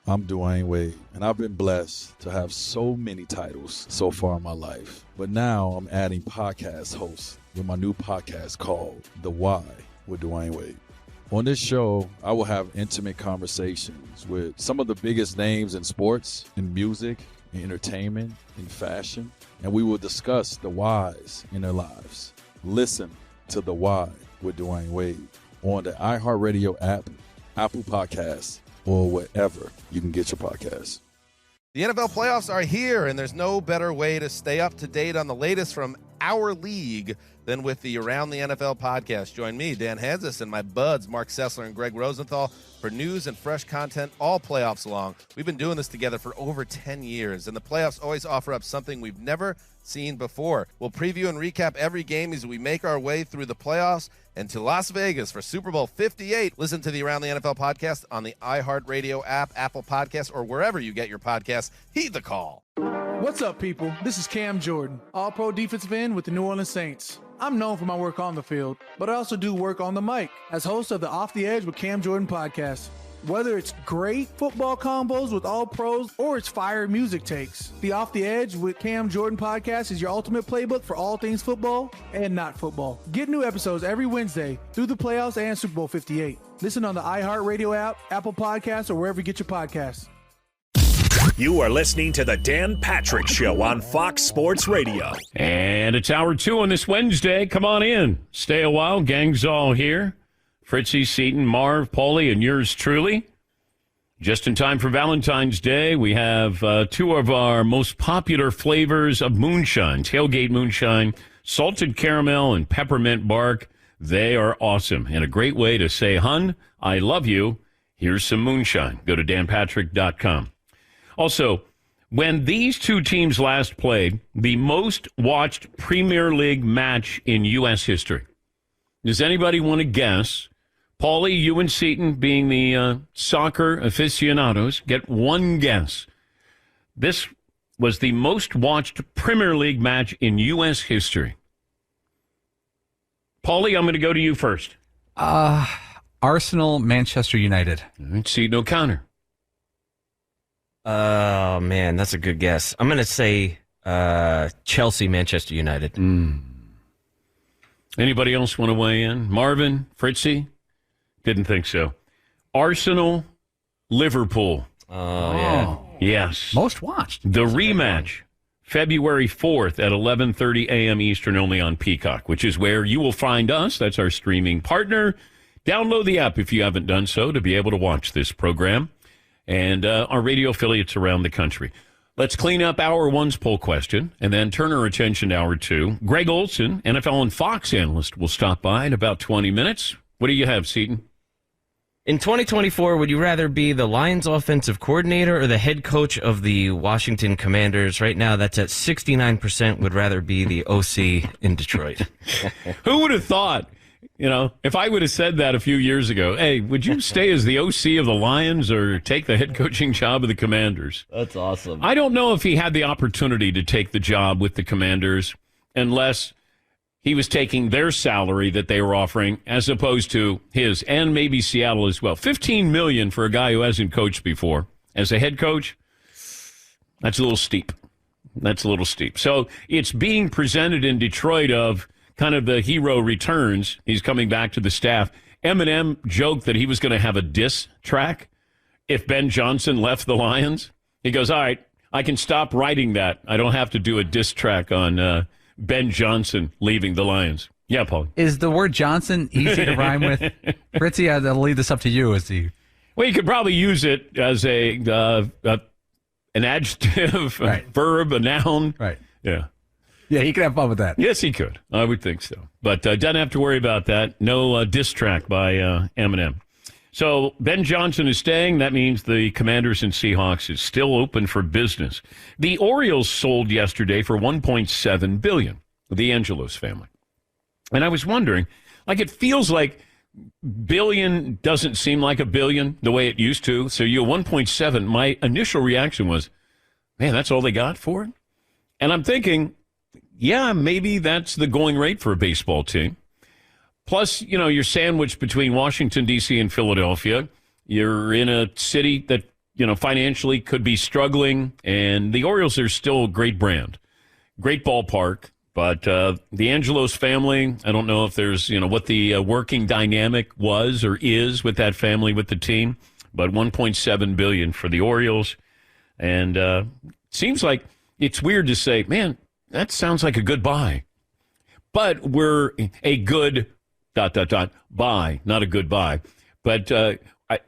I'm Dwayne Wade, and I've been blessed to have so many titles so far in my life. But now I'm adding podcast hosts with my new podcast called The Why with Dwayne Wade. On this show, I will have intimate conversations with some of the biggest names in sports, in music, in entertainment, in fashion, and we will discuss the whys in their lives. Listen to The Why with Dwayne Wade on the iHeartRadio app, Apple Podcasts, or wherever you can get your podcasts. The NFL playoffs are here, and there's no better way to stay up to date on the latest from our league than with the Around the NFL podcast. Join me, Dan Hansis, and my buds, Mark Sessler and Greg Rosenthal, for news and fresh content all playoffs long. We've been doing this together for over 10 years, and the playoffs always offer up something we've never seen before. We'll preview and recap every game as we make our way through the playoffs and to Las Vegas for Super Bowl 58. Listen to the Around the NFL podcast on the iHeartRadio app, Apple Podcasts, or wherever you get your podcasts. Heed the call. What's up, people? This is Cam Jordan, all-pro defensive end with the New Orleans Saints. I'm known for my work on the field, but I also do work on the mic as host of the Off the Edge with Cam Jordan podcast. Whether it's great football combos with all pros or it's fire music takes, the Off the Edge with Cam Jordan podcast is your ultimate playbook for all things football and not football. Get new episodes every Wednesday through the playoffs and Super Bowl 58. Listen on the iHeartRadio app, Apple Podcasts, or wherever you get your podcasts. You are listening to the Dan Patrick Show on Fox Sports Radio. And it's hour 2 on this Wednesday. Come on in. Stay a while. Gang's all here. Fritzy, Seaton, Marv, Paulie, and yours truly. Just in time for Valentine's Day, we have 2 of our most popular flavors of moonshine. Tailgate moonshine, salted caramel, and peppermint bark. They are awesome and a great way to say, hun, I love you. Here's some moonshine. Go to danpatrick.com. Also, when these 2 teams last played, the most watched Premier League match in U.S. history. Does anybody want to guess? Paulie, you and Seaton, being the soccer aficionados, get one guess. This was the most watched Premier League match in U.S. history. Paulie, I'm going to go to you first. Arsenal, Manchester United. Seaton O'Connor. Oh, man, that's a good guess. I'm going to say Chelsea, Manchester United. Anybody else want to weigh in? Marvin, Fritzy? Didn't think so. Arsenal, Liverpool. Oh, yeah. Yes. Most watched. The rematch, February 4th at 11:30 a.m. Eastern, only on Peacock, which is where you will find us. That's our streaming partner. Download the app if you haven't done so to be able to watch this program. And our radio affiliates around the country. Let's clean up Hour 1's poll question and then turn our attention to Hour 2. Greg Olsen, NFL and Fox analyst, will stop by in about 20 minutes. What do you have, Seaton? In 2024, would you rather be the Lions offensive coordinator or the head coach of the Washington Commanders? Right now, that's at 69% would rather be the OC in Detroit. Who would have thought? You know, if I would have said that a few years ago, hey, would you stay as the OC of the Lions or take the head coaching job of the Commanders? That's awesome. I don't know if he had the opportunity to take the job with the Commanders unless he was taking their salary that they were offering as opposed to his, and maybe Seattle as well. $15 million for a guy who hasn't coached before as a head coach, that's a little steep. That's a little steep. So it's being presented in Detroit of kind of the hero returns. He's coming back to the staff. Eminem joked that he was going to have a diss track if Ben Johnson left the Lions. He goes, all right, I can stop writing that. I don't have to do a diss track on Ben Johnson leaving the Lions. Yeah, Paul. Is the word Johnson easy to rhyme with? Fritzy, I'll leave this up to you. Well, you could probably use it as an adjective, right. A verb, a noun. Right. Yeah. Yeah, he could have fun with that. Yes, he could. I would think so. But doesn't have to worry about that. No diss track by Eminem. So Ben Johnson is staying. That means the Commanders and Seahawks is still open for business. The Orioles sold yesterday for $1.7 billion, the Angelos family. And I was wondering, like, it feels like billion doesn't seem like a billion the way it used to. So you 1.7, my initial reaction was, man, that's all they got for it? And I'm thinking, yeah, maybe that's the going rate for a baseball team. Plus, you know, you're sandwiched between Washington, D.C. and Philadelphia. You're in a city that financially could be struggling, and the Orioles are still a great brand, great ballpark. But the Angelos family, I don't know if there's, what the working dynamic was or is with that family, with the team, but $1.7 billion for the Orioles. And seems like it's weird to say, man, that sounds like a good buy. But we're a good ... buy, not a good buy. But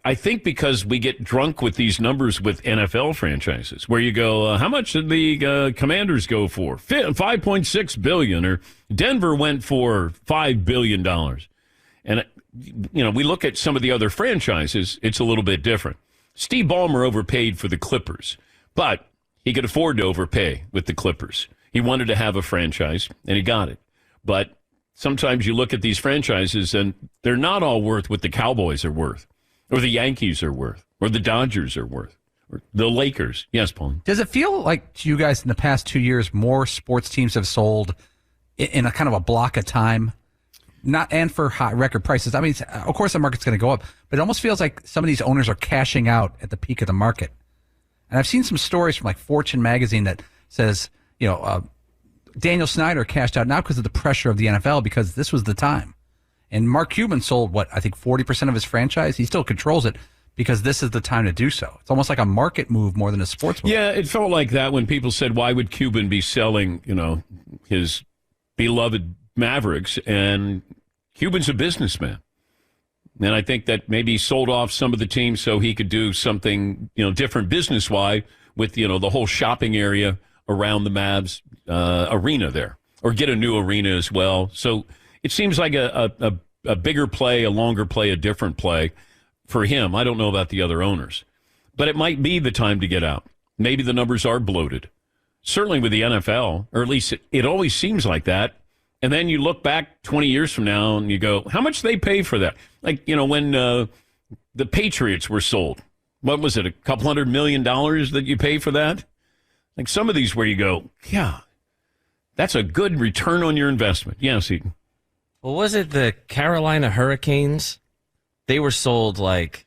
I think because we get drunk with these numbers with NFL franchises, where you go, how much did the Commanders go for? $5.6 billion, or Denver went for $5 billion. And, we look at some of the other franchises, it's a little bit different. Steve Ballmer overpaid for the Clippers, but he could afford to overpay with the Clippers. He wanted to have a franchise, and he got it. But sometimes you look at these franchises, and they're not all worth what the Cowboys are worth, or the Yankees are worth, or the Dodgers are worth, or the Lakers. Yes, Paul. Does it feel like to you guys in the past 2 years more sports teams have sold in a kind of a block of time? And for high record prices. I mean, of course the market's going to go up, but it almost feels like some of these owners are cashing out at the peak of the market. And I've seen some stories from like Fortune magazine that says, Daniel Snyder cashed out not because of the pressure of the NFL, because this was the time. And Mark Cuban sold, I think 40% of his franchise. He still controls it because this is the time to do so. It's almost like a market move more than a sports move. Yeah, it felt like that when people said, why would Cuban be selling, his beloved Mavericks? And Cuban's a businessman. And I think that maybe he sold off some of the teams so he could do something, different business-wise with, the whole shopping area around the Mavs arena there, or get a new arena as well. So it seems like a bigger play, a longer play, a different play for him. I don't know about the other owners, but it might be the time to get out. Maybe the numbers are bloated. Certainly with the NFL, or at least it always seems like that. And then you look back 20 years from now and you go, how much they pay for that? Like, when the Patriots were sold, what was it, a couple $100 million that you pay for that? Like some of these where you go, yeah, that's a good return on your investment. Yes, Eaton. Well, was it the Carolina Hurricanes? They were sold like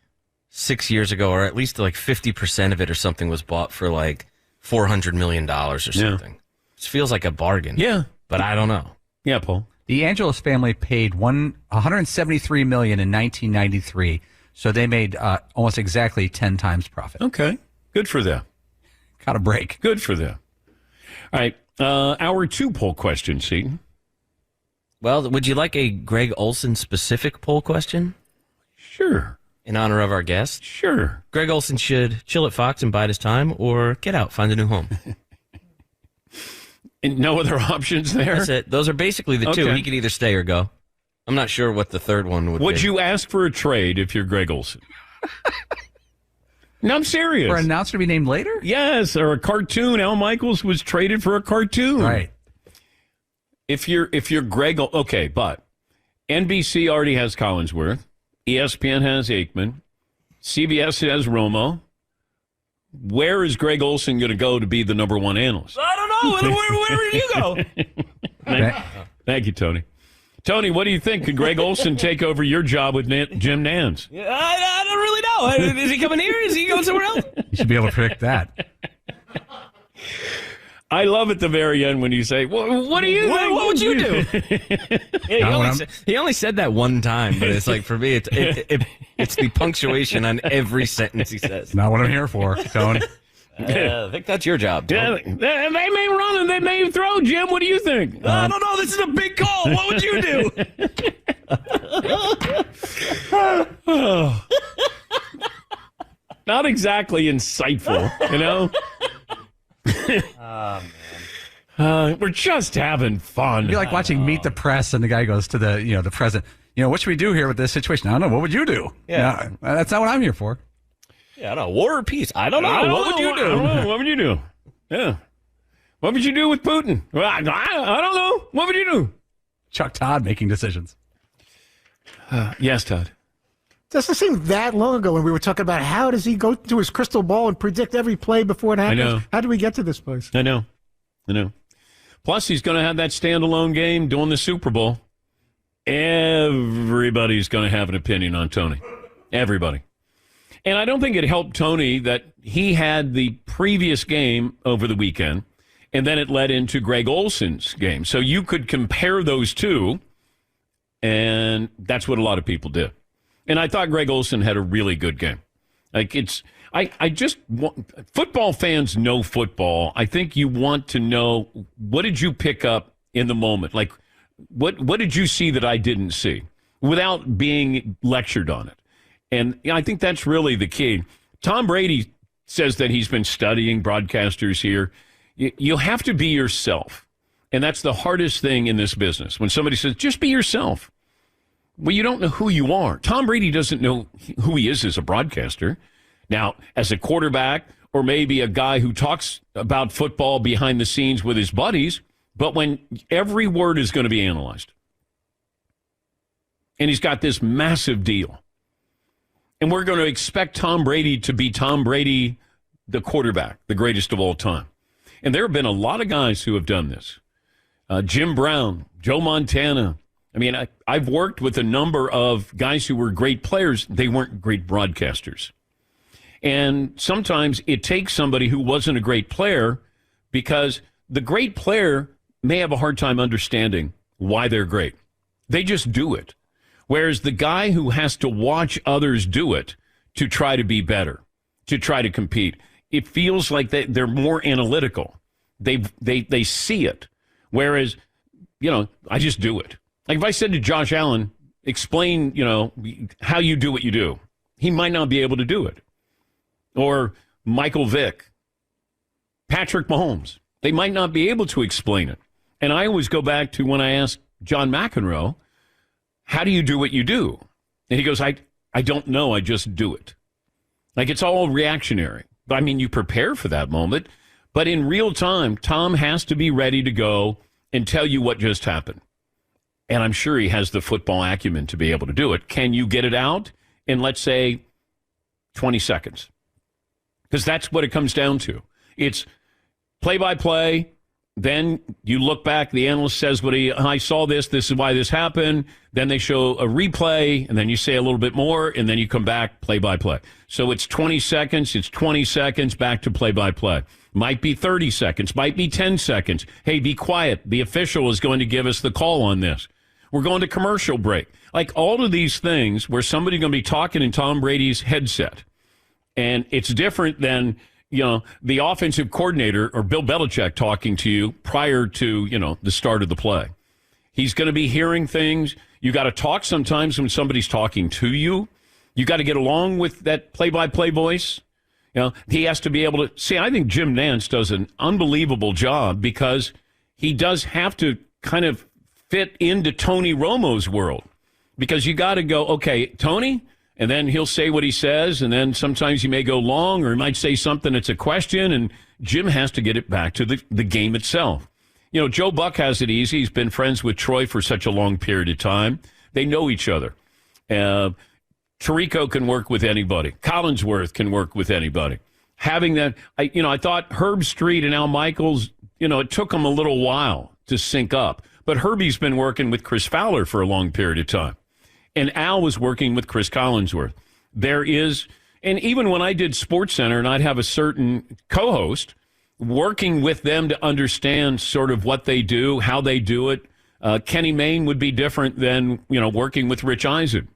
6 years ago, or at least like 50% of it or something was bought for like $400 million or something. It feels like a bargain. Yeah. But I don't know. Yeah, Paul. The Angelos family paid $173 million in 1993, so they made almost exactly 10 times profit. Okay. Good for them. Got a break. Good for them. All right. Hour 2 poll question, Seton. Well, would you like a Greg Olsen specific poll question? Sure. In honor of our guest? Sure. Greg Olsen should chill at Fox and bide his time, or get out, find a new home. And no other options there? That's it. Those are basically the two. He could either stay or go. I'm not sure what the third one would be. Would you ask for a trade if you're Greg Olsen? No, I'm serious. For an announcer to be named later? Yes, or a cartoon. Al Michaels was traded for a cartoon. Right. If you're Greg, okay, but NBC already has Collinsworth, ESPN has Aikman, CBS has Romo. Where is Greg Olsen going to go to be the number one analyst? I don't know. Where did you go? Thank you, Tony. Tony, what do you think? Could Greg Olsen take over your job with Jim Nantz? I don't really know. Is he coming here? Is he going somewhere else? You should be able to predict that. I love at the very end when you say, well, what do you think? What would you do? He only said that one time, but it's like, for me, it's the punctuation on every sentence he says. Not what I'm here for, Tony. I think that's your job, Tom. They may run and they may throw, Jim. What do you think? I don't know. This is a big call. What would you do? Not exactly insightful, you know? Oh, man. We're just having fun. It'd be like watching Meet the Press, and the guy goes to the president. What should we do here with this situation? I don't know. What would you do? Yeah. No, that's not what I'm here for. Yeah, I don't know. War or peace? I don't know. What would you do? I don't know. What would you do? Yeah. What would you do with Putin? Well, I don't know. What would you do? Chuck Todd making decisions. Yes, Todd. Doesn't seem that long ago when we were talking about how does he go to his crystal ball and predict every play before it happens. I know. How do we get to this place? I know. Plus, he's going to have that standalone game during the Super Bowl. Everybody's going to have an opinion on Tony. Everybody. And I don't think it helped Tony that he had the previous game over the weekend, and then it led into Greg Olsen's game. So you could compare those two, and that's what a lot of people did. And I thought Greg Olsen had a really good game. Like I just want, football fans know football. I think you want to know, what did you pick up in the moment? Like, what did you see that I didn't see without being lectured on it? And I think that's really the key. Tom Brady says that he's been studying broadcasters here. You have to be yourself. And that's the hardest thing in this business. When somebody says, just be yourself. Well, you don't know who you are. Tom Brady doesn't know who he is as a broadcaster. Now, as a quarterback, or maybe a guy who talks about football behind the scenes with his buddies, but when every word is going to be analyzed. And he's got this massive deal. And we're going to expect Tom Brady to be Tom Brady, the quarterback, the greatest of all time. And there have been a lot of guys who have done this. Jim Brown, Joe Montana. I mean, I've worked with a number of guys who were great players. They weren't great broadcasters. And sometimes it takes somebody who wasn't a great player, because the great player may have a hard time understanding why they're great. They just do it. Whereas the guy who has to watch others do it to try to be better, to try to compete, it feels like they're more analytical. They see it. Whereas, I just do it. Like if I said to Josh Allen, explain, how you do what you do, he might not be able to do it. Or Michael Vick, Patrick Mahomes, they might not be able to explain it. And I always go back to when I asked John McEnroe, how do you do what you do? And he goes, I don't know, I just do it. Like it's all reactionary. I mean, you prepare for that moment, but in real time, Tom has to be ready to go and tell you what just happened. And I'm sure he has the football acumen to be able to do it. Can you get it out in, let's say, 20 seconds? Because that's what it comes down to. It's play-by-play. Then you look back, the analyst says, I saw this is why this happened. Then they show a replay, and then you say a little bit more, and then you come back play-by-play. So it's 20 seconds, back to play-by-play. Might be 30 seconds, might be 10 seconds. Hey, be quiet. The official is going to give us the call on this. We're going to commercial break. Like all of these things where somebody's going to be talking in Tom Brady's headset. And it's different than, the offensive coordinator or Bill Belichick talking to you prior to, the start of the play. He's going to be hearing things. You got to talk sometimes when somebody's talking to you. You got to get along with that play-by-play voice. He has to be able to see. I think Jim Nantz does an unbelievable job because he does have to kind of fit into Tony Romo's world, because you got to go, okay, Tony, and then he'll say what he says, and then sometimes he may go long, or he might say something that's a question, and Jim has to get it back to the game itself. Joe Buck has it easy. He's been friends with Troy for such a long period of time. They know each other. Tirico can work with anybody. Collinsworth can work with anybody. Having that, I thought Herb Street and Al Michaels, it took them a little while to sync up. But Herbie's been working with Chris Fowler for a long period of time. And Al was working with Chris Collinsworth. And even when I did SportsCenter and I'd have a certain co-host, working with them to understand sort of what they do, how they do it. Kenny Mayne would be different than, working with Rich Eisen.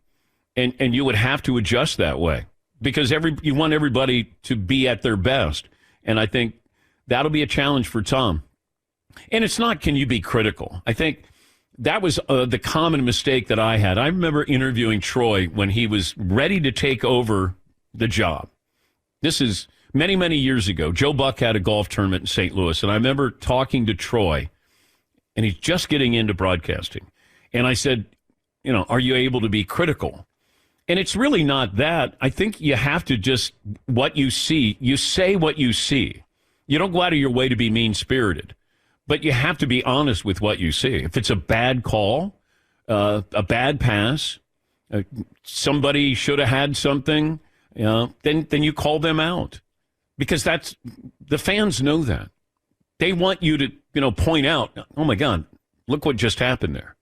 And you would have to adjust that way because you want everybody to be at their best. And I think that'll be a challenge for Tom. And it's not, can you be critical? I think that was the common mistake that I had. I remember interviewing Troy when he was ready to take over the job. This is many, many years ago. Joe Buck had a golf tournament in St. Louis. And I remember talking to Troy, and he's just getting into broadcasting. And I said, are you able to be critical? And it's really not that. I think you have to just, what you see, you say what you see. You don't go out of your way to be mean-spirited, but you have to be honest with what you see. If it's a bad call, a bad pass, somebody should have had something, then you call them out. Because the fans know that. They want you to, point out, oh my God, look what just happened there.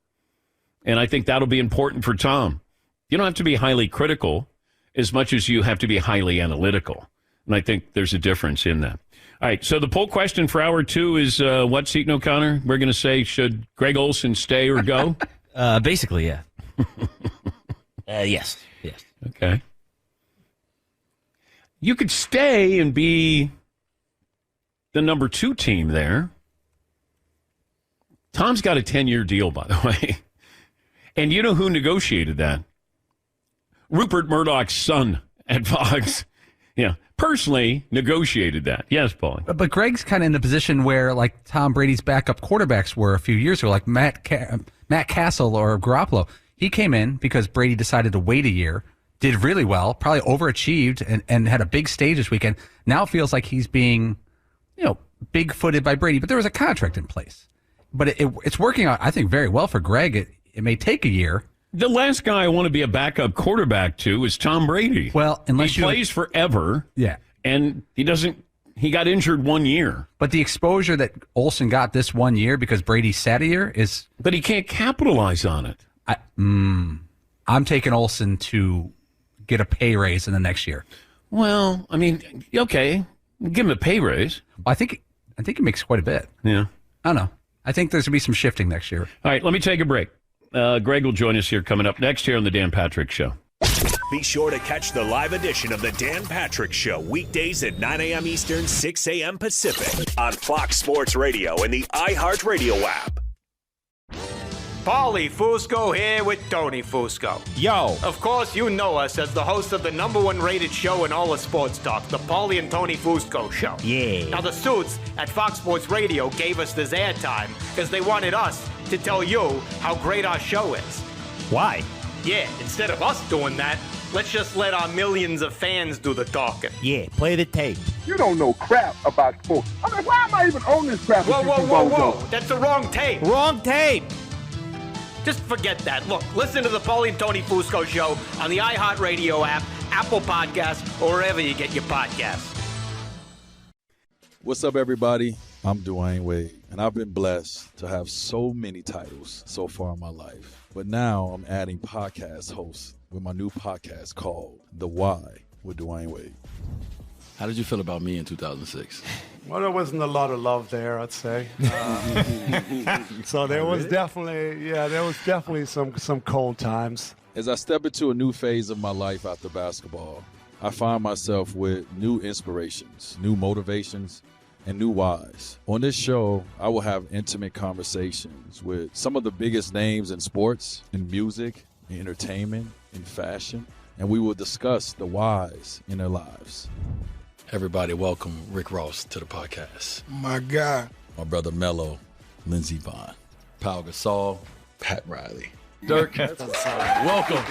And I think that'll be important for Tom. You don't have to be highly critical. as much as you have to be highly analytical. And I think there's a difference in that. All right, so the poll question for hour 2 is what, Seton O'Connor? We're going to say, should Greg Olsen stay or go? Basically, yeah. Yes. Okay. You could stay and be the number 2 team there. Tom's got a 10-year deal, by the way. And you know who negotiated that? Rupert Murdoch's son at Fox. Yeah, personally negotiated that. Yes, Paul. But Greg's kind of in the position where, like, Tom Brady's backup quarterbacks were a few years ago, like Matt Castle or Garoppolo. He came in because Brady decided to wait a year, did really well, probably overachieved, and had a big stage this weekend. Now it feels like he's being, big-footed by Brady. But there was a contract in place. But it's working out, I think, very well for Greg. It may take a year. The last guy I want to be a backup quarterback to is Tom Brady. Well, unless he plays forever. Yeah. And he got injured 1 year. But the exposure that Olsen got this 1 year because Brady sat a year is... But he can't capitalize on it. I'm taking Olsen to get a pay raise in the next year. Well, I mean, okay. Give him a pay raise. I think he makes quite a bit. Yeah. I don't know. I think there's going to be some shifting next year. All right, let me take a break. Greg will join us here coming up next here on the Dan Patrick Show. Be sure to catch the live edition of the Dan Patrick Show weekdays at 9 a.m. Eastern, 6 a.m. Pacific on Fox Sports Radio and the iHeartRadio app. Paulie Fusco here with Tony Fusco. Yo. Of course, you know us as the host of the #1 rated show in all of sports talk, the Paulie and Tony Fusco Show. Yeah. Now, the suits at Fox Sports Radio gave us this airtime because they wanted us to tell you how great our show is. Why? Yeah, instead of us doing that, let's just let our millions of fans do the talking. Yeah, play the tape. You don't know crap about sports. I mean, why am I even on this crap? Whoa. That's the wrong tape. Wrong tape. Just forget that. Look, listen to the Paulie and Tony Fusco Show on the iHeartRadio app, Apple Podcasts, or wherever you get your podcasts. What's up, everybody? I'm Dwayne Wade, and I've been blessed to have so many titles so far in my life. But now I'm adding podcast hosts with my new podcast called The Why with Dwayne Wade. How did you feel about me in 2006? Well, there wasn't a lot of love there, I'd say. So there was definitely some cold times. As I step into a new phase of my life after basketball, I find myself with new inspirations, new motivations, and new whys. On this show, I will have intimate conversations with some of the biggest names in sports, in music, in entertainment, in fashion, and we will discuss the whys in their lives. Everybody, welcome Rick Ross to the podcast. My God. My brother Mello, Lindsey Vonn, Pau Gasol, Pat Riley. Dirk, welcome.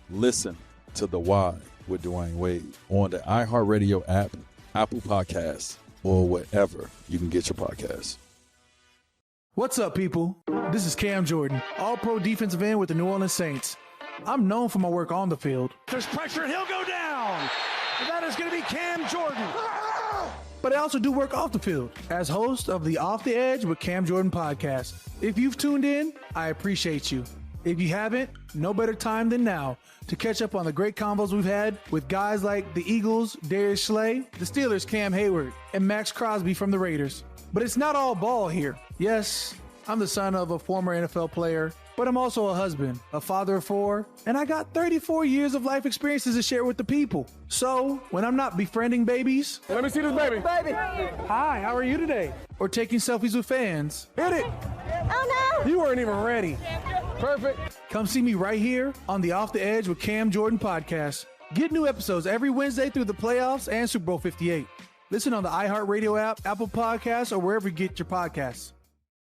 Listen to The Why with Dwayne Wade on the iHeartRadio app, Apple Podcasts, or wherever you can get your podcasts. What's up, people? This is Cam Jordan, all-pro defensive end with the New Orleans Saints. I'm known for my work on the field. There's pressure, and he'll go down. And that is going to be Cam Jordan. But I also do work off the field as host of the Off the Edge with Cam Jordan podcast. If you've tuned in, I appreciate you. If you haven't, no better time than now to catch up on the great combos we've had with guys like the Eagles, Darius Slay, the Steelers, Cam Hayward, and Max Crosby from the Raiders. But it's not all ball here. Yes, I'm the son of a former NFL player, but I'm also a husband, a father of 4, and I got 34 years of life experiences to share with the people. So, when I'm not befriending babies... Let me see this baby. Hi, how are you today? Or taking selfies with fans. Hit it. Oh, no. You weren't even ready. Perfect. Come see me right here on the Off the Edge with Cam Jordan podcast. Get new episodes every Wednesday through the playoffs and Super Bowl 58. Listen on the iHeartRadio app, Apple Podcasts, or wherever you get your podcasts.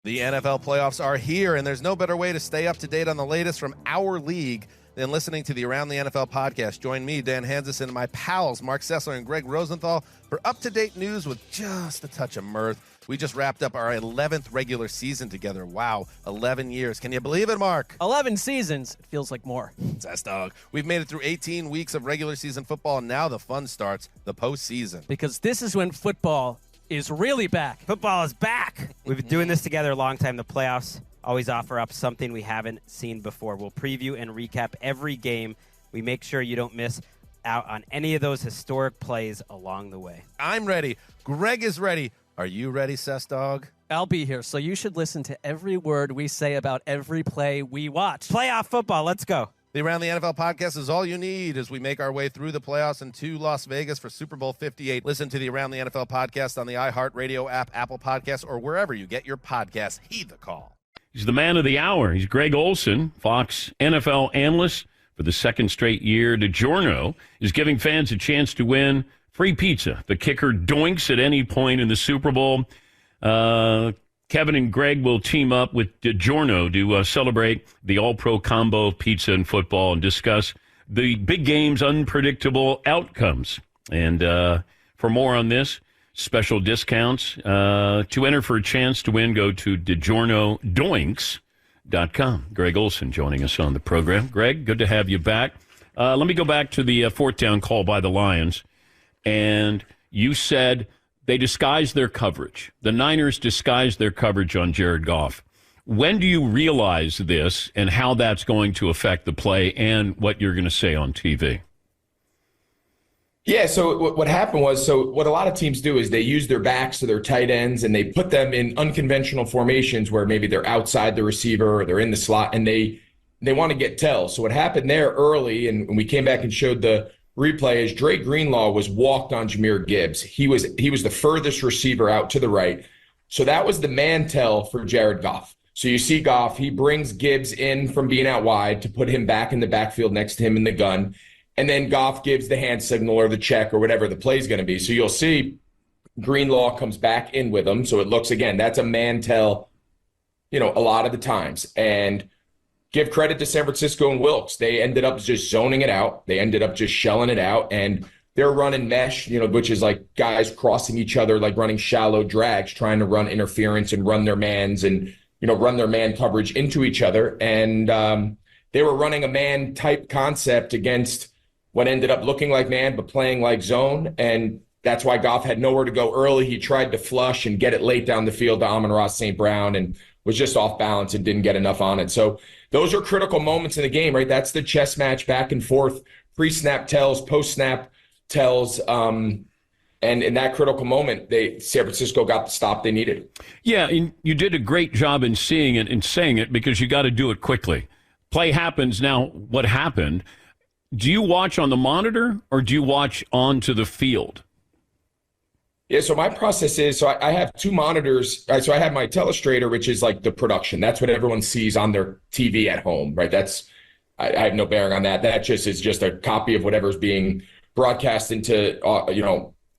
The NFL playoffs are here, and there's no better way to stay up to date on the latest from our league than listening to the Around the NFL podcast. Join me, Dan Hansis, and my pals, Mark Sessler and Greg Rosenthal, for up-to-date news with just a touch of mirth. We just wrapped up our 11th regular season together. Wow, 11 years. Can you believe it, Mark? 11 seasons. It feels like more. That's dog. We've made it through 18 weeks of regular season football, and now the fun starts, the postseason. Because this is when football is really back. Football is back. We've been doing this together a long time. The playoffs always offer up something we haven't seen before. We'll preview and recap every game. We make sure you don't miss out on any of those historic plays along the way. I'm ready. Greg is ready. Are you ready, Cess Dog? I'll be here, so you should listen to every word we say about every play we watch. Playoff football, let's go. The Around the NFL podcast is all you need as we make our way through the playoffs and to Las Vegas for Super Bowl 58. Listen to the Around the NFL podcast on the iHeartRadio app, Apple Podcasts, or wherever you get your podcasts. Heed the call. He's the man of the hour. He's Greg Olsen, Fox NFL analyst for the second straight year. DiGiorno is giving fans a chance to win free pizza. The kicker doinks at any point in the Super Bowl. Kevin and Greg will team up with DiGiorno to celebrate the all-pro combo of pizza and football and discuss the big game's unpredictable outcomes. And for more on this, special discounts. To enter for a chance to win, go to DiGiornoDoinks.com. Greg Olsen joining us on the program. Greg, good to have you back. Let me go back to the fourth down call by the Lions. And you said they disguised their coverage. The Niners disguised their coverage on Jared Goff. When do you realize this and how that's going to affect the play and what you're going to say on TV? Yeah, so what happened was, so what a lot of teams do is they use their backs to their tight ends and they put them in unconventional formations where maybe they're outside the receiver or they're in the slot and they want to get tells. So what happened there early, and when we came back and showed the replay, is Dre Greenlaw was walked on Jahmyr Gibbs. He was the furthest receiver out to the right. So that was the man tell for Jared Goff. So you see Goff, he brings Gibbs in from being out wide to put him back in the backfield next to him in the gun. And then Goff gives the hand signal or the check or whatever the play is going to be. So you'll see Greenlaw comes back in with him. So it looks, again, that's a man tell, a lot of the times. And give credit to San Francisco and Wilkes. They ended up just zoning it out. They ended up just shelling it out. And they're running mesh, which is like guys crossing each other, like running shallow drags, trying to run interference and run their mans and, run their man coverage into each other. And they were running a man type concept against what ended up looking like man, but playing like zone. And that's why Goff had nowhere to go early. He tried to flush and get it late down the field to Amon-Ra St. Brown and was just off balance and didn't get enough on it. So those are critical moments in the game, right? That's the chess match back and forth, pre-snap tells, post-snap tells. And in that critical moment, San Francisco got the stop they needed. Yeah, and you did a great job in seeing it and saying it because you got to do it quickly. Play happens. Now, what happened? Do you watch on the monitor or do you watch onto the field? Yeah, so my process is, so I have two monitors. So I have my telestrator, which is like the production. That's what everyone sees on their TV at home, right? I have no bearing on that. That just is just a copy of whatever's being broadcast into,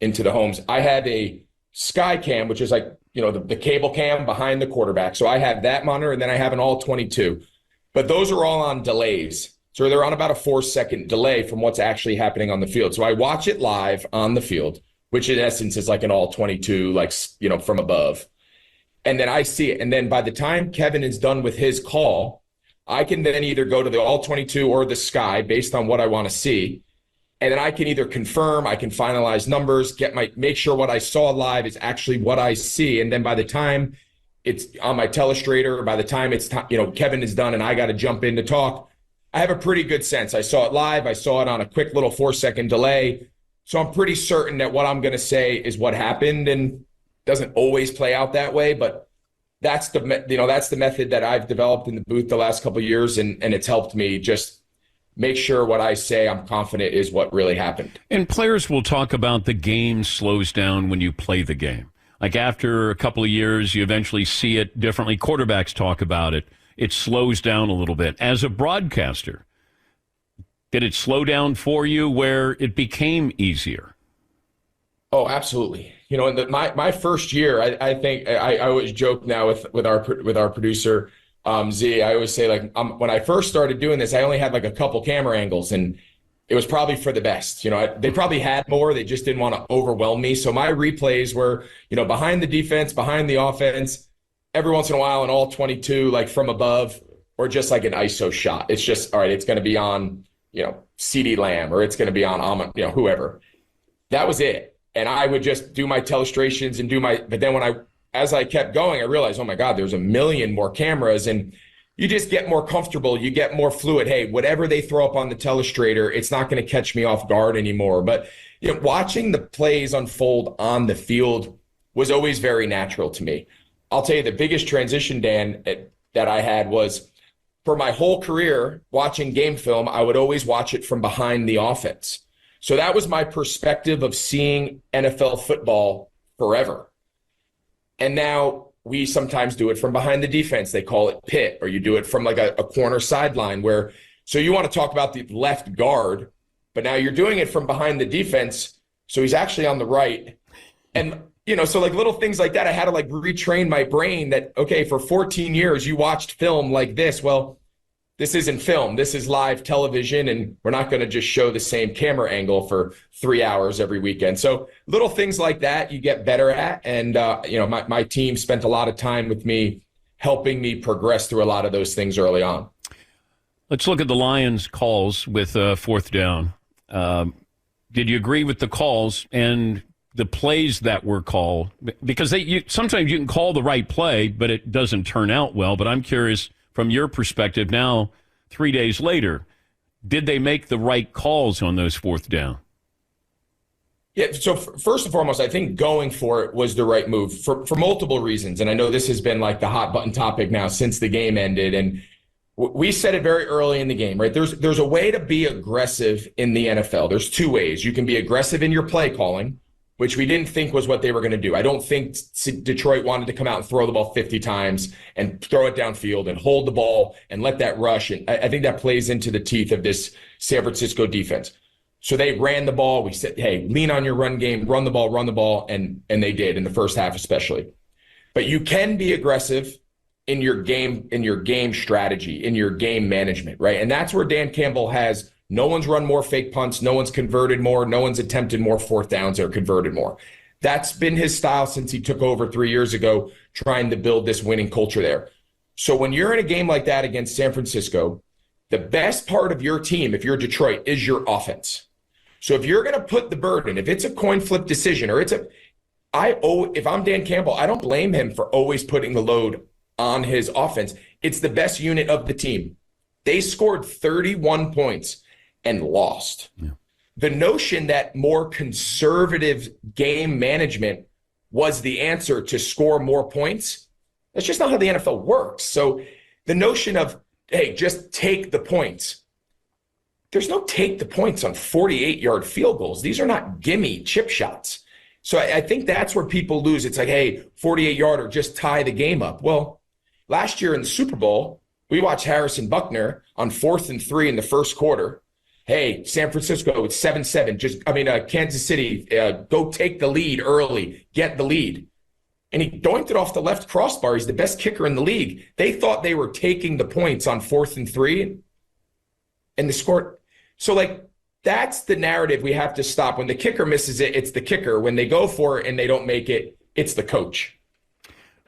into the homes. I have a Sky Cam, which is like, the cable cam behind the quarterback. So I have that monitor and then I have an all 22. But those are all on delays. So they're on about a 4-second delay from what's actually happening on the field. So I watch it live on the field, which in essence is like an all 22, like, from above. And then I see it. And then by the time Kevin is done with his call, I can then either go to the all 22 or the Sky based on what I want to see. And then I can either confirm, I can finalize numbers, make sure what I saw live is actually what I see. And then by the time it's on my telestrator, by the time it's Kevin is done and I got to jump in to talk, I have a pretty good sense. I saw it live. I saw it on a quick little 4-second delay. So I'm pretty certain that what I'm going to say is what happened, and it doesn't always play out that way, but that's the method that I've developed in the booth the last couple of years, and it's helped me just make sure what I say I'm confident is what really happened. And players will talk about the game slows down when you play the game. Like after a couple of years, you eventually see it differently. Quarterbacks talk about it. It slows down a little bit. As a broadcaster, did it slow down for you where it became easier? Oh, absolutely. In my first year, I think I always joke now with our producer, Z. I always say, like, when I first started doing this, I only had like a couple camera angles, and it was probably for the best. They probably had more. They just didn't want to overwhelm me. So my replays were, behind the defense, behind the offense, every once in a while an all 22, like from above, or just like an ISO shot. It's just, all right, it's going to be on, CeeDee Lamb, or it's going to be on, whoever. That was it. And I would just do my telestrations and but then as I kept going, I realized, oh my God, there's a million more cameras. And you just get more comfortable. You get more fluid. Hey, whatever they throw up on the telestrator, it's not going to catch me off guard anymore. But watching the plays unfold on the field was always very natural to me. I'll tell you the biggest transition, Dan, that I had was for my whole career watching game film, I would always watch it from behind the offense. So that was my perspective of seeing NFL football forever. And now we sometimes do it from behind the defense. They call it pit, or you do it from like a corner sideline where, so you want to talk about the left guard, but now you're doing it from behind the defense. So he's actually on the right. And, so like little things like that, I had to like retrain my brain that, okay, for 14 years, you watched film like this. Well, this isn't film. This is live television, and we're not going to just show the same camera angle for 3 hours every weekend. So little things like that you get better at. And, my team spent a lot of time with me, helping me progress through a lot of those things early on. Let's look at the Lions' calls with fourth down. Did you agree with the calls and the plays that were called? Because sometimes you can call the right play, but it doesn't turn out well. But I'm curious, from your perspective now, 3 days later, did they make the right calls on those fourth down? Yeah, so first and foremost, I think going for it was the right move for multiple reasons. And I know this has been like the hot button topic now since the game ended. And we said it very early in the game, right? There's a way to be aggressive in the NFL. There's two ways. You can be aggressive in your play calling, which we didn't think was what they were going to do. I don't think Detroit wanted to come out and throw the ball 50 times and throw it downfield and hold the ball and let that rush. And I think that plays into the teeth of this San Francisco defense. So they ran the ball. We said, hey, lean on your run game, run the ball. And they did in the first half, especially. But you can be aggressive in your game strategy, in your game management, right? And that's where Dan Campbell has. No one's run more fake punts. No one's converted more. No one's attempted more fourth downs or converted more. That's been his style since he took over 3 years ago, trying to build this winning culture there. So when you're in a game like that against San Francisco, the best part of your team, if you're Detroit, is your offense. So if you're going to put the burden, if it's a coin flip decision or if I'm Dan Campbell, I don't blame him for always putting the load on his offense. It's the best unit of the team. They scored 31 points and lost. Yeah. The notion that more conservative game management was the answer to score more points, that's just not how the NFL works. So the notion of, hey, just take the points. There's no take the points on 48-yard field goals. These are not gimme chip shots. So I think that's where people lose. It's like, hey, 48-yarder, just tie the game up. Well, last year in the Super Bowl, we watched Harrison Buckner on 4th and 3 in the first quarter. Hey, San Francisco, it's 7-7. Kansas City, go take the lead early, get the lead. And he doinked it off the left crossbar. He's the best kicker in the league. They thought they were taking the points on 4th and 3, and the score. So, that's the narrative we have to stop. When the kicker misses it, it's the kicker. When they go for it and they don't make it, it's the coach.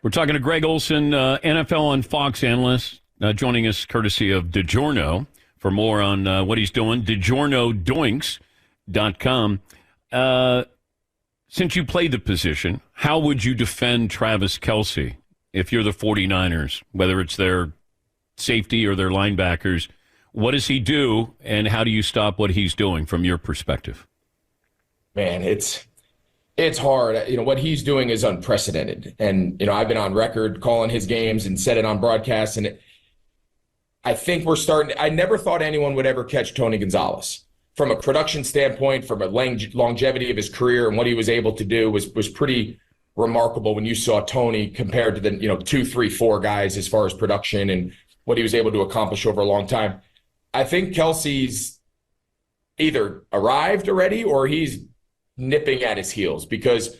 We're talking to Greg Olsen, NFL on Fox analyst, joining us courtesy of DiGiorno. For more on what he's doing, DiGiornoDoinks.com. Since you play the position, how would you defend Travis Kelce if you're the 49ers, whether it's their safety or their linebackers? What does he do, and how do you stop what he's doing from your perspective? Man, it's hard. What he's doing is unprecedented. And, I've been on record calling his games and said it on broadcast, and I think I never thought anyone would ever catch Tony Gonzalez. From a production standpoint, from a longevity of his career and what he was able to do was pretty remarkable when you saw Tony compared to the 2, 3, 4 guys as far as production and what he was able to accomplish over a long time. I think Kelce's either arrived already or he's nipping at his heels because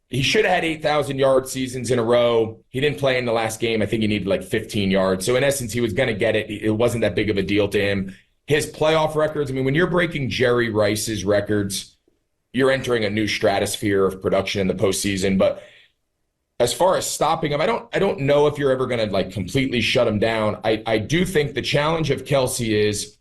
he should have had 8,000-yard seasons in a row. He didn't play in the last game. I think he needed 15 yards. So in essence, he was going to get it. It wasn't that big of a deal to him. His playoff records, when you're breaking Jerry Rice's records, you're entering a new stratosphere of production in the postseason. But as far as stopping him, I don't know if you're ever going to completely shut him down. I do think the challenge of Kelce is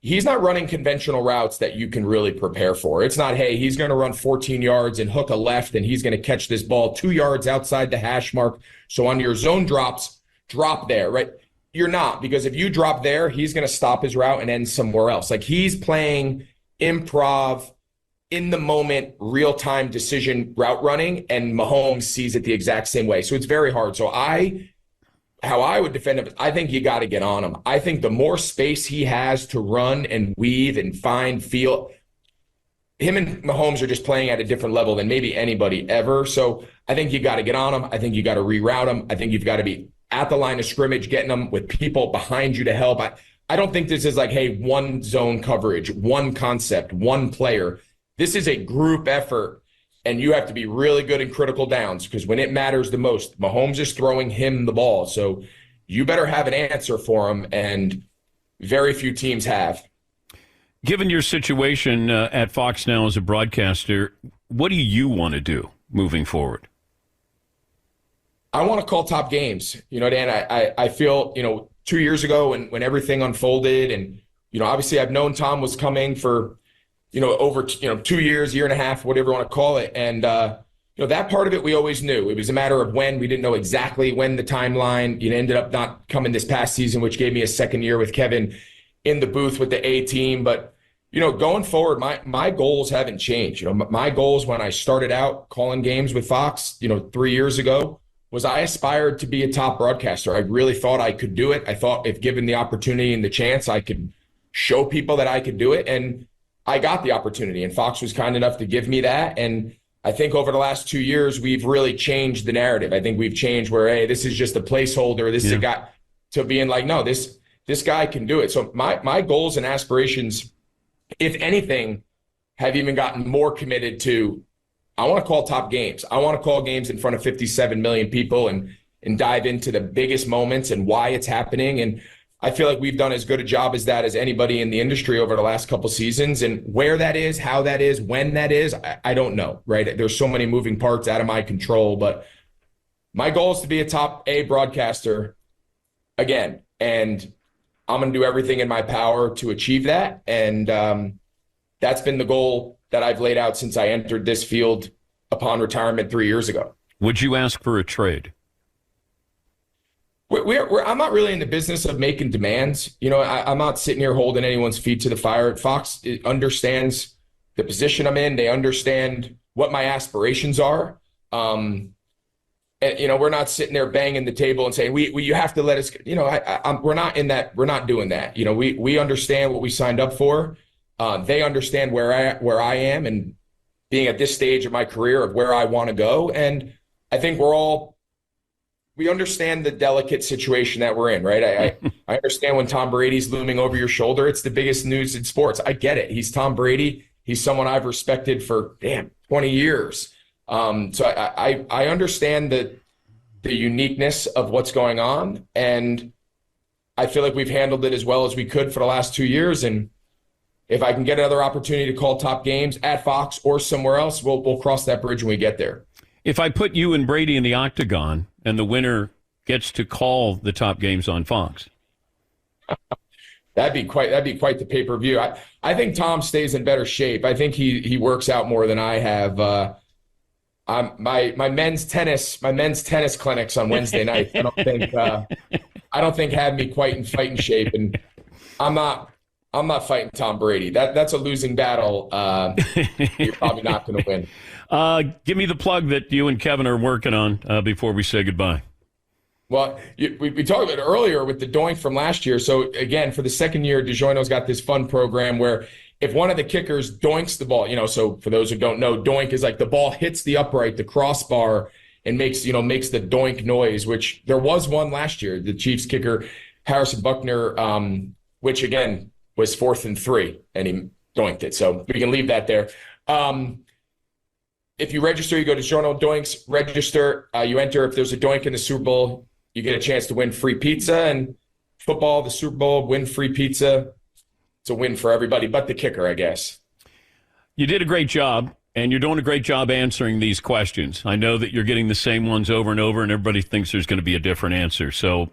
he's not running conventional routes that you can really prepare for. It's not, hey, he's going to run 14 yards and hook a left and he's going to catch this ball 2 yards outside the hash mark. So on your zone drops, drop there, right? you're not, because if you drop there, he's going to stop his route and end somewhere else. Like, he's playing improv, in the moment, real-time decision route running, and Mahomes sees it the exact same way. So it's very hard. So how I would defend him, I think you got to get on him. I think the more space he has to run and weave and find, feel, him and Mahomes are just playing at a different level than maybe anybody ever. So I think you got to get on him. I think you got to reroute him. I think you've got to be at the line of scrimmage, getting them with people behind you to help. I don't think this is like, hey, one zone coverage, one concept, one player. This is a group effort, and you have to be really good in critical downs, because when it matters the most, Mahomes is throwing him the ball. So you better have an answer for him, and very few teams have. Given your situation at Fox now as a broadcaster, what do you want to do moving forward? I want to call top games. Dan, I feel, 2 years ago when everything unfolded, and, obviously I've known Tom was coming for, over, 2 years, year and a half, whatever you want to call it. And, that part of it we always knew. It was a matter of when. We didn't know exactly when the timeline. It ended up not coming this past season, which gave me a second year with Kevin in the booth with the A team. But, going forward, my goals haven't changed. My goals when I started out calling games with Fox, 3 years ago, was I aspired to be a top broadcaster. I really thought I could do it. I thought if given the opportunity and the chance, I could show people that I could do it. And I got the opportunity, and Fox was kind enough to give me that. And I think over the last 2 years, we've really changed the narrative. I think we've changed where, hey, this is just a placeholder. This is a guy, to being like, no, this guy can do it. So my goals and aspirations, if anything, have even gotten more committed to, I want to call top games. I want to call games in front of 57 million people and dive into the biggest moments and why it's happening. And I feel like we've done as good a job as that as anybody in the industry over the last couple seasons. And where that is, how that is, when that is, I don't know, right? There's so many moving parts out of my control, but my goal is to be a top A broadcaster again. And I'm going to do everything in my power to achieve that. And that's been the goal that I've laid out since I entered this field upon retirement 3 years ago. Would you ask for a trade? I'm not really in the business of making demands. I'm not sitting here holding anyone's feet to the fire. Fox understands the position I'm in. They understand what my aspirations are. And, we're not sitting there banging the table and saying, you have to let us, we're not in that. We're not doing that. We understand what we signed up for. They understand where I am and being at this stage of my career of where I want to go. And I think we understand the delicate situation that we're in, right? I understand when Tom Brady's looming over your shoulder, it's the biggest news in sports. I get it. He's Tom Brady. He's someone I've respected for 20 years. So I understand the uniqueness of what's going on. And I feel like we've handled it as well as we could for the last 2 years. And if I can get another opportunity to call top games at Fox or somewhere else, we'll cross that bridge when we get there. If I put you and Brady in the octagon and the winner gets to call the top games on Fox, that'd be quite the pay-per-view. I think Tom stays in better shape. I think he works out more than I have. My men's tennis clinics on Wednesday night. I don't think have me quite in fighting shape, and I'm not fighting Tom Brady. That's a losing battle. You're probably not going to win. Give me the plug that you and Kevin are working on before we say goodbye. Well, we talked about it earlier with the Doink from last year. So, again, for the second year, DeJoyno's got this fun program where if one of the kickers doinks the ball, so for those who don't know, doink is like the ball hits the upright, the crossbar, and makes the doink noise, which there was one last year. The Chiefs kicker, Harrison Buckner, which, again, was 4th and 3, and he doinked it. So we can leave that there. If you register, you go to Jono Doinks, register, you enter. If there's a doink in the Super Bowl, you get a chance to win free pizza. And football, the Super Bowl, win free pizza. It's a win for everybody but the kicker, I guess. You did a great job, and you're doing a great job answering these questions. I know that you're getting the same ones over and over, and everybody thinks there's going to be a different answer. So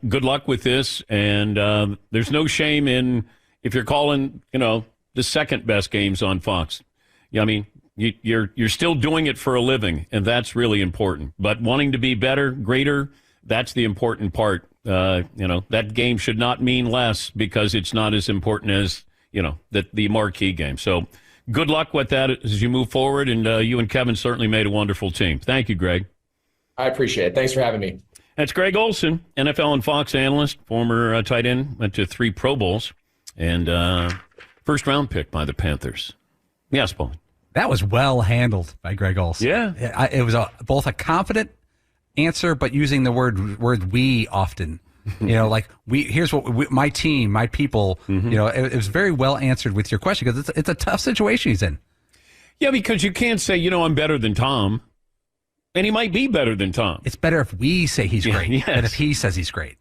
good luck with this, and there's no shame in if you're calling, the second best games on Fox. I mean, you're still doing it for a living, and that's really important. But wanting to be better, greater, that's the important part that game should not mean less because it's not as important as, the marquee game. So good luck with that as you move forward, and you and Kevin certainly made a wonderful team. Thank you, Greg. I appreciate it. Thanks for having me. That's Greg Olsen, NFL and Fox analyst, former tight end, went to 3 Pro Bowls, and first-round pick by the Panthers. Yes, Paul. That was well handled by Greg Olsen. Yeah. It was both a confident answer, but using the word we often. Here's what my team, my people, it was very well answered with your question because it's a tough situation he's in. Yeah, because you can't say, I'm better than Tom, and he might be better than Tom. It's better if we say he's great than if he says he's great.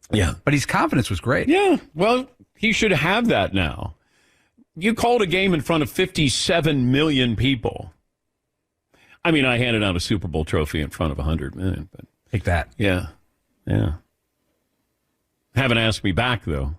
Yeah. But his confidence was great. Yeah, well, he should have that now. You called a game in front of 57 million people. I mean, I handed out a Super Bowl trophy in front of 100 million. But take that. Yeah. Haven't asked me back, though.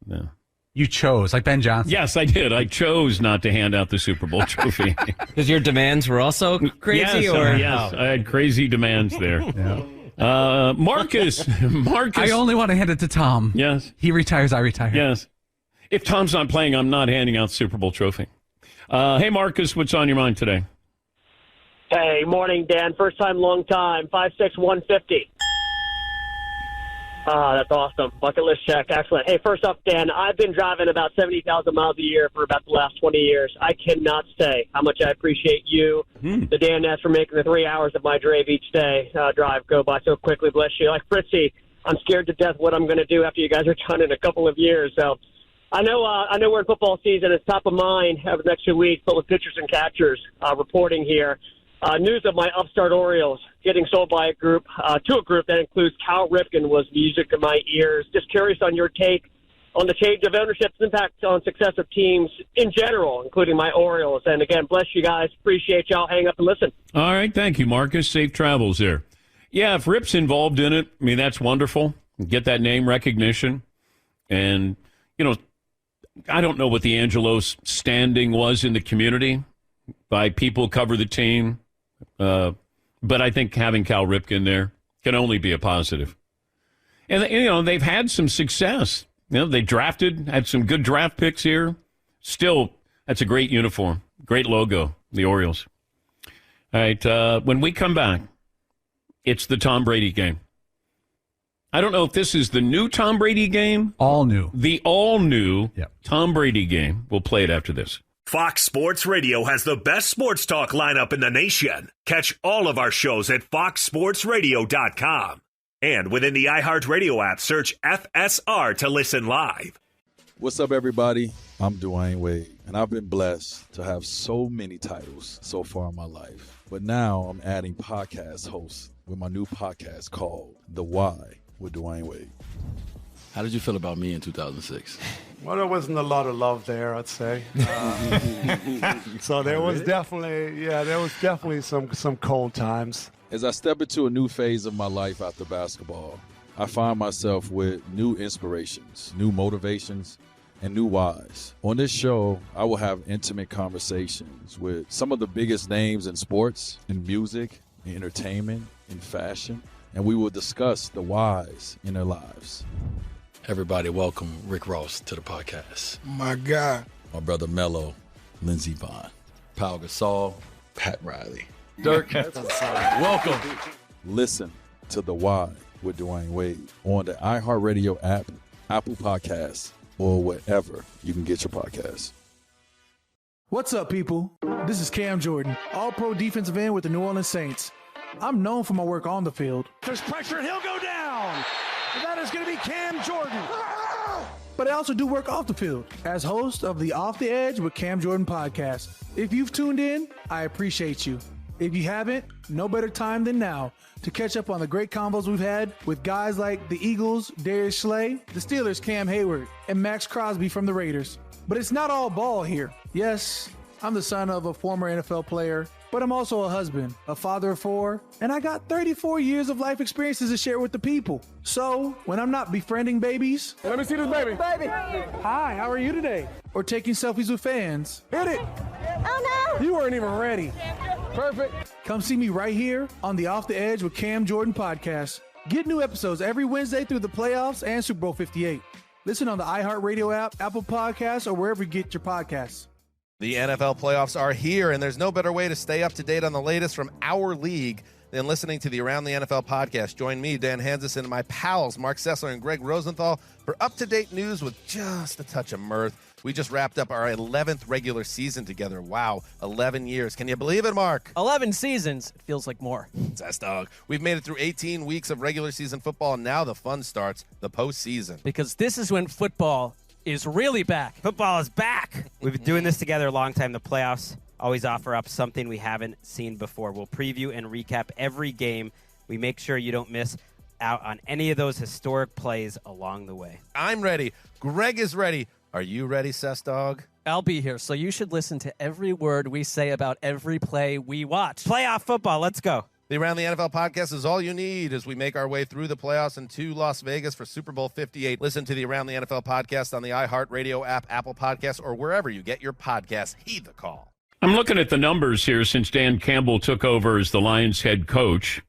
No. You chose, like Ben Johnson. Yes, I did. I chose not to hand out the Super Bowl trophy. Because your demands were also crazy? Yes, I had crazy demands there. Yeah. Marcus. I only want to hand it to Tom. Yes. He retires, I retire. Yes. If Tom's not playing, I'm not handing out the Super Bowl trophy. Hey, Marcus, what's on your mind today? Hey, morning, Dan. First time, long time. 5'6", 150. That's awesome. Bucket list check. Excellent. Hey, first up, Dan, I've been driving about 70,000 miles a year for about the last 20 years. I cannot say how much I appreciate you, the Danettes, for making the 3 hours of my drive each day drive go by so quickly. Bless you. Like Fritzy, I'm scared to death what I'm going to do after you guys are done in a couple of years. So I know we're in football season. It's top of mind over the next 2 weeks, but with pitchers and catchers reporting here. News of my upstart Orioles getting sold by a group that includes Cal Ripken was music to my ears. Just curious on your take on the change of ownership's impact on success of teams in general, including my Orioles. And again, bless you guys. Appreciate y'all. Hang up and listen. All right. Thank you, Marcus. Safe travels there. Yeah, if Rip's involved in it, I mean, that's wonderful. Get that name recognition. And, I don't know what the Angelos standing was in the community by people who cover the team. But I think having Cal Ripken there can only be a positive. And, they've had some success. They had some good draft picks here. Still, that's a great uniform, great logo, the Orioles. All right, when we come back, it's the Tom Brady game. I don't know if this is the new Tom Brady game. All new. The all-new Tom Brady game. We'll play it after this. Fox Sports Radio has the best sports talk lineup in the nation. Catch all of our shows at foxsportsradio.com. And within the iHeartRadio app, search FSR to listen live. What's up, everybody? I'm Dwayne Wade, and I've been blessed to have so many titles so far in my life. But now I'm adding podcast hosts with my new podcast called The Why with Dwayne Wade. How did you feel about me in 2006? Well, there wasn't a lot of love there, I'd say. So there was definitely some cold times. As I step into a new phase of my life after basketball, I find myself with new inspirations, new motivations, and new whys. On this show, I will have intimate conversations with some of the biggest names in sports, in music, in entertainment, in fashion, and we will discuss the whys in their lives. Everybody, welcome Rick Ross to the podcast. My God. My brother Mello, Lindsey Vonn, Pau Gasol, Pat Riley. Dirk, welcome. Listen to The Why with Dwayne Wade on the iHeartRadio app, Apple Podcasts, or wherever you can get your podcasts. What's up, people? This is Cam Jordan, all-pro defensive end with the New Orleans Saints. I'm known for my work on the field. There's pressure, and he'll go down. And that is going to be Cam Jordan. But I also do work off the field as host of the Off the Edge with Cam Jordan podcast. If you've tuned in, I appreciate you. If you haven't, no better time than now to catch up on the great combos we've had with guys like the Eagles, Darius Slay, the Steelers, Cam Hayward, and Max Crosby from the Raiders. But it's not all ball here. Yes, I'm the son of a former NFL player, but I'm also a husband, a father of 4, and I got 34 years of life experiences to share with the people. So, when I'm not befriending babies... Let me see this baby. Baby! Hi, how are you today? Or taking selfies with fans. Hit it! Oh, no! You weren't even ready. Perfect. Come see me right here on the Off the Edge with Cam Jordan podcast. Get new episodes every Wednesday through the playoffs and Super Bowl 58. Listen on the iHeartRadio app, Apple Podcasts, or wherever you get your podcasts. The NFL playoffs are here, and there's no better way to stay up to date on the latest from our league than listening to the Around the NFL podcast. Join me, Dan Hansis, and my pals, Mark Sessler and Greg Rosenthal, for up-to-date news with just a touch of mirth. We just wrapped up our 11th regular season together. Wow, 11 years. Can you believe it, Mark? 11 seasons. It feels like more. That's dog. We've made it through 18 weeks of regular season football, and now the fun starts, the postseason. Because this is when football is really back. Football is back. We've been doing this together a long time. The playoffs always offer up something we haven't seen before. We'll preview and recap every game. We make sure you don't miss out on any of those historic plays along the way. I'm ready. Greg is ready. Are you ready, Sess Dog? I'll be here, so you should listen to every word we say about every play we watch. Playoff football, let's go. The Around the NFL podcast is all you need as we make our way through the playoffs and to Las Vegas for Super Bowl 58. Listen to the Around the NFL podcast on the iHeartRadio app, Apple Podcasts, or wherever you get your podcasts. Heed the call. I'm looking at the numbers here since Dan Campbell took over as the Lions head coach.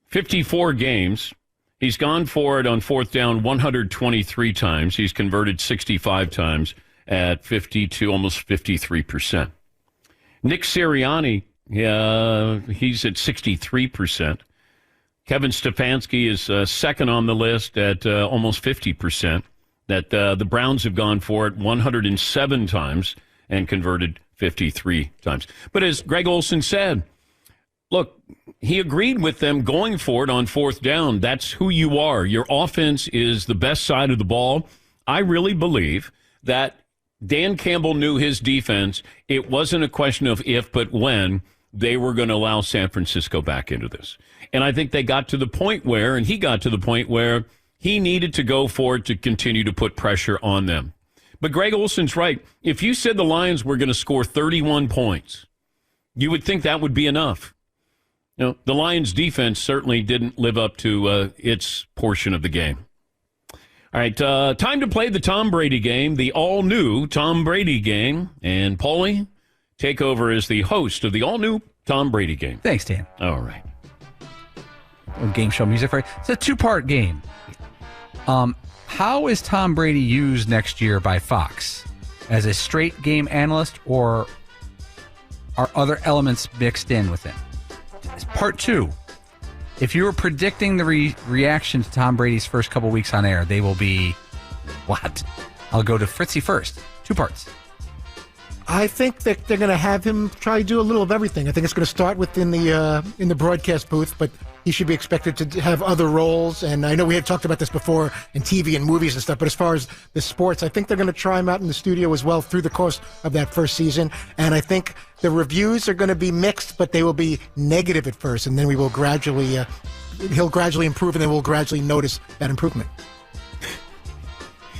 54 games. He's gone for it on fourth down 123 times. He's converted 65 times at 52, almost 53%. Nick Sirianni, he's at 63%. Kevin Stefanski is second on the list at almost 50%. That the Browns have gone for it 107 times and converted 53 times. But as Greg Olsen said, look, he agreed with them going for it on fourth down. That's who you are. Your offense is the best side of the ball. I really believe that Dan Campbell knew his defense. It wasn't a question of if, but when they were going to allow San Francisco back into this. And I think they got to the point where, and he got to the point where he needed to go for it to continue to put pressure on them. But Greg Olsen's right. If you said the Lions were going to score 31 points, you would think that would be enough. You know, the Lions' defense certainly didn't live up to its portion of the game. All right, time to play the Tom Brady game, the all-new Tom Brady game. And Paulie, take over as the host of the all-new Tom Brady game. Thanks, Dan. All right. Game show music for you. It's a two-part game. How is Tom Brady used next year by Fox? As a straight game analyst, or are other elements mixed in with him? Part two, if you were predicting the reaction to Tom Brady's first couple weeks on air, they will be what? I'll go to Fritzy first. 2 parts. I think that they're going to have him try to do a little of everything. I think it's going to start within in the broadcast booth, but he should be expected to have other roles. And I know we had talked about this before in TV and movies and stuff, but as far as the sports, I think they're going to try him out in the studio as well through the course of that first season. And I think the reviews are going to be mixed, but they will be negative at first, and then we will gradually, he'll gradually improve, and then we'll gradually notice that improvement.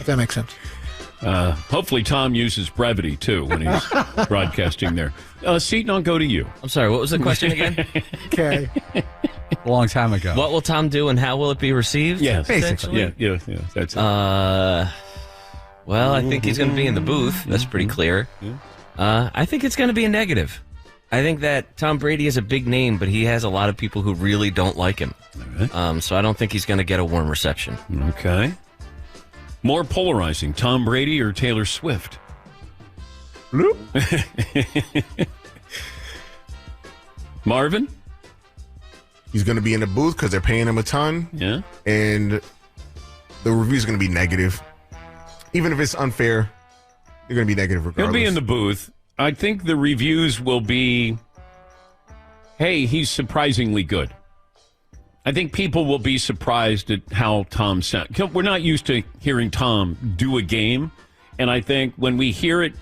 If that makes sense. Hopefully Tom uses brevity, too, when he's broadcasting there. Seton, I'll go to you. I'm sorry, what was the question again? Okay. A long time ago. What will Tom do and how will it be received? Yes, basically. Yeah, that's it. Well, I think he's going to be in the booth. That's pretty clear. I think it's going to be a negative. I think that Tom Brady is a big name, but he has a lot of people who really don't like him. Right. So I don't think he's going to get a warm reception. Okay. More polarizing, Tom Brady or Taylor Swift? Marvin? He's going to be in the booth because they're paying him a ton. Yeah. And the review's going to be negative. Even if it's unfair, they're going to be negative regardless. He'll be in the booth. I think the reviews will be, hey, he's surprisingly good. I think people will be surprised at how Tom sounds. We're not used to hearing Tom do a game, and I think when we hear it,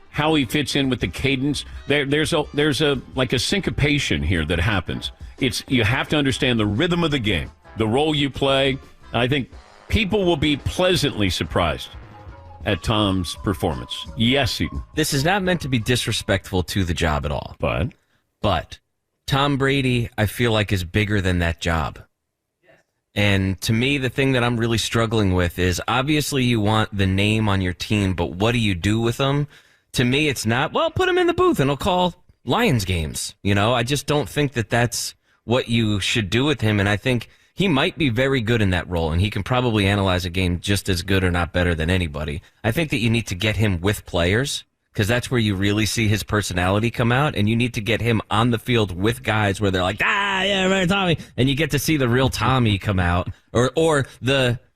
how he fits in with the cadence, there's a like a syncopation here that happens. You have to understand the rhythm of the game, the role you play. I think people will be pleasantly surprised at Tom's performance. Yes, Eaton. This is not meant to be disrespectful to the job at all. But Tom Brady, I feel like, is bigger than that job. And to me, the thing that I'm really struggling with is obviously you want the name on your team, but what do you do with them? To me, it's not, well, put him in the booth and he'll call Lions games. You know, I just don't think that that's what you should do with him. And I think he might be very good in that role, and he can probably analyze a game just as good or not better than anybody. I think that you need to get him with players, because that's where you really see his personality come out, and you need to get him on the field with guys where they're like, yeah, right, Tommy, and you get to see the real Tommy come out, or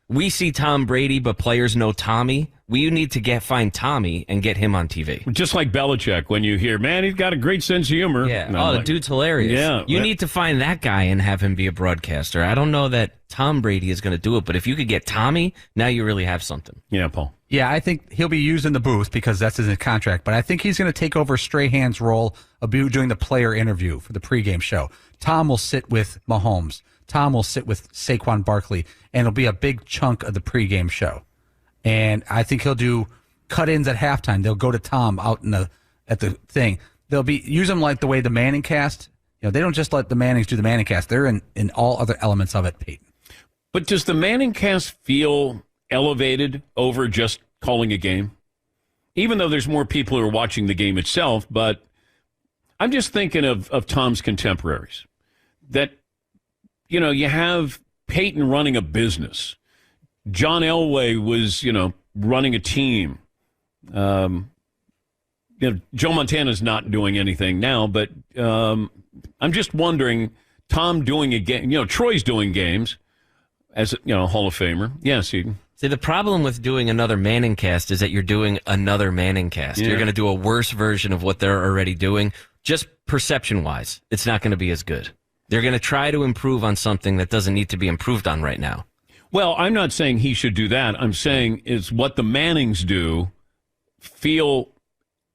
we see Tom Brady, but players know Tommy. We need to find Tommy and get him on TV. Just like Belichick, when you hear, man, he's got a great sense of humor. Yeah. The dude's hilarious. Yeah. You need to find that guy and have him be a broadcaster. I don't know that Tom Brady is going to do it, but if you could get Tommy, now you really have something. Yeah, Paul. Yeah, I think he'll be used in the booth because that's his contract, but I think he's going to take over Strahan's role of doing the player interview for the pregame show. Tom will sit with Mahomes. Tom will sit with Saquon Barkley, and it'll be a big chunk of the pregame show. And I think he'll do cut-ins at halftime. They'll go to Tom out at the thing. They'll use him like the way the Manning cast. They don't just let the Mannings do the Manning cast. They're in all other elements of it, Peyton. But does the Manning cast feel elevated over just calling a game? Even though there's more people who are watching the game itself, but I'm just thinking of Tom's contemporaries. That, you have Peyton running a business. John Elway was, running a team. Joe Montana's not doing anything now, but I'm just wondering, Tom doing a game, Troy's doing games as, Hall of Famer. Yes, Eden. See, the problem with doing another Manning cast is that you're doing another Manning cast. Yeah. You're going to do a worse version of what they're already doing. Just perception-wise, it's not going to be as good. They're going to try to improve on something that doesn't need to be improved on right now. Well, I'm not saying he should do that. I'm saying is what the Mannings do feel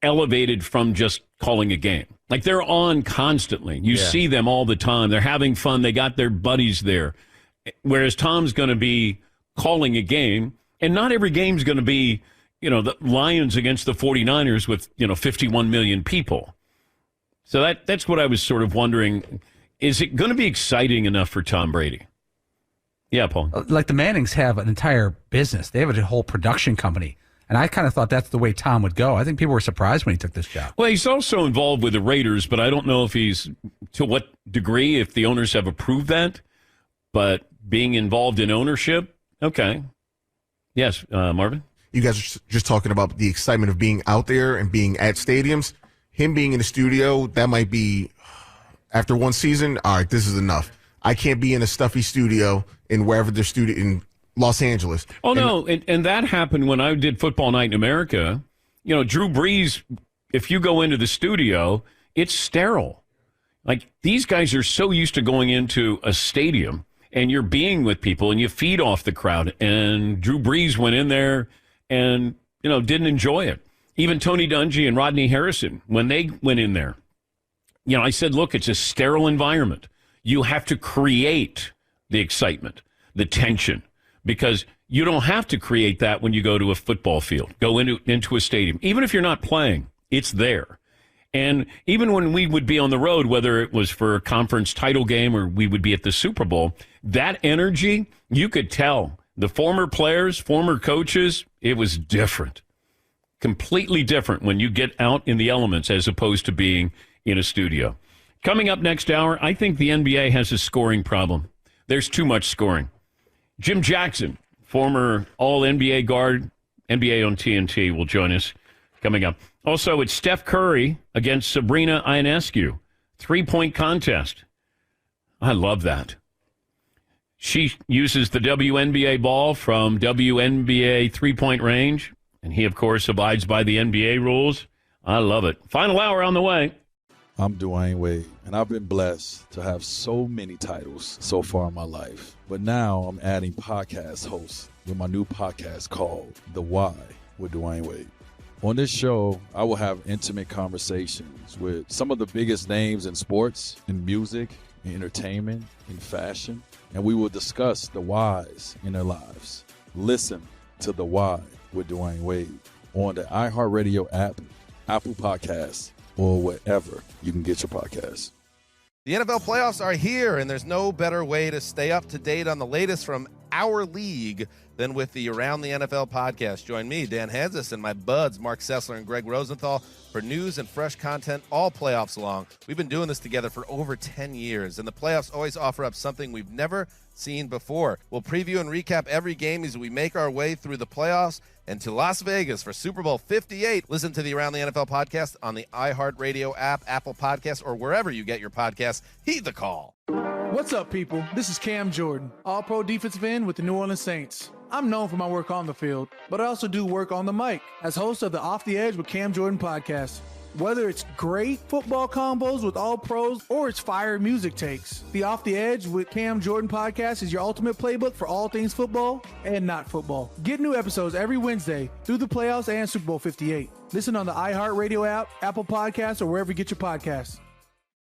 elevated from just calling a game. Like they're on constantly. You see them all the time. They're having fun. They got their buddies there. Whereas Tom's going to be calling a game, and not every game's going to be, the Lions against the 49ers with, 51 million people. So that's what I was sort of wondering. Is it going to be exciting enough for Tom Brady? Yeah, Paul. Like the Mannings have an entire business. They have a whole production company. And I kind of thought that's the way Tom would go. I think people were surprised when he took this job. Well, he's also involved with the Raiders, but I don't know if he's, to what degree, if the owners have approved that. But being involved in ownership, okay. Yes, Marvin? You guys are just talking about the excitement of being out there and being at stadiums. Him being in the studio, that might be, after one season, all right, this is enough. I can't be in a stuffy studio in wherever their studio in Los Angeles. Oh, no, and that happened when I did Football Night in America. Drew Brees, if you go into the studio, it's sterile. Like, these guys are so used to going into a stadium, and you're being with people, and you feed off the crowd. And Drew Brees went in there and, didn't enjoy it. Even Tony Dungy and Rodney Harrison, when they went in there, I said, look, it's a sterile environment. You have to create the excitement, the tension, because you don't have to create that when you go to a football field, go into a stadium. Even if you're not playing, it's there. And even when we would be on the road, whether it was for a conference title game or we would be at the Super Bowl, that energy, you could tell. The former players, former coaches, it was different. Completely different when you get out in the elements as opposed to being in a studio. Coming up next hour, I think the NBA has a scoring problem. There's too much scoring. Jim Jackson, former All-NBA guard, NBA on TNT, will join us coming up. Also, it's Steph Curry against Sabrina Ionescu. 3-point contest. I love that. She uses the WNBA ball from WNBA 3-point range, and he, of course, abides by the NBA rules. I love it. Final hour on the way. I'm Dwayne Wade, and I've been blessed to have so many titles so far in my life. But now I'm adding podcast hosts with my new podcast called The Why with Dwayne Wade. On this show, I will have intimate conversations with some of the biggest names in sports, in music, in entertainment, in fashion, and we will discuss the whys in their lives. Listen to The Why with Dwayne Wade on the iHeartRadio app, Apple Podcasts, or wherever you can get your podcasts. The NFL playoffs are here, and there's no better way to stay up to date on the latest from our league than with the Around the NFL podcast. Join me, Dan Hansis, and my buds, Mark Sessler and Greg Rosenthal, for news and fresh content all playoffs long. We've been doing this together for over 10 years, and the playoffs always offer up something we've never seen before. We'll preview and recap every game as we make our way through the playoffs and to Las Vegas for Super Bowl 58. Listen to the Around the NFL podcast on the iHeartRadio app, Apple Podcasts, or wherever you get your podcasts. Heed the call. What's up, people? This is Cam Jordan, all-pro defensive end with the New Orleans Saints. I'm known for my work on the field, but I also do work on the mic as host of the Off the Edge with Cam Jordan podcast. Whether it's great football combos with all pros or it's fire music takes, the Off the Edge with Cam Jordan podcast is your ultimate playbook for all things football and not football. Get new episodes every Wednesday through the playoffs and Super Bowl 58. Listen on the iHeartRadio app, Apple Podcasts, or wherever you get your podcasts.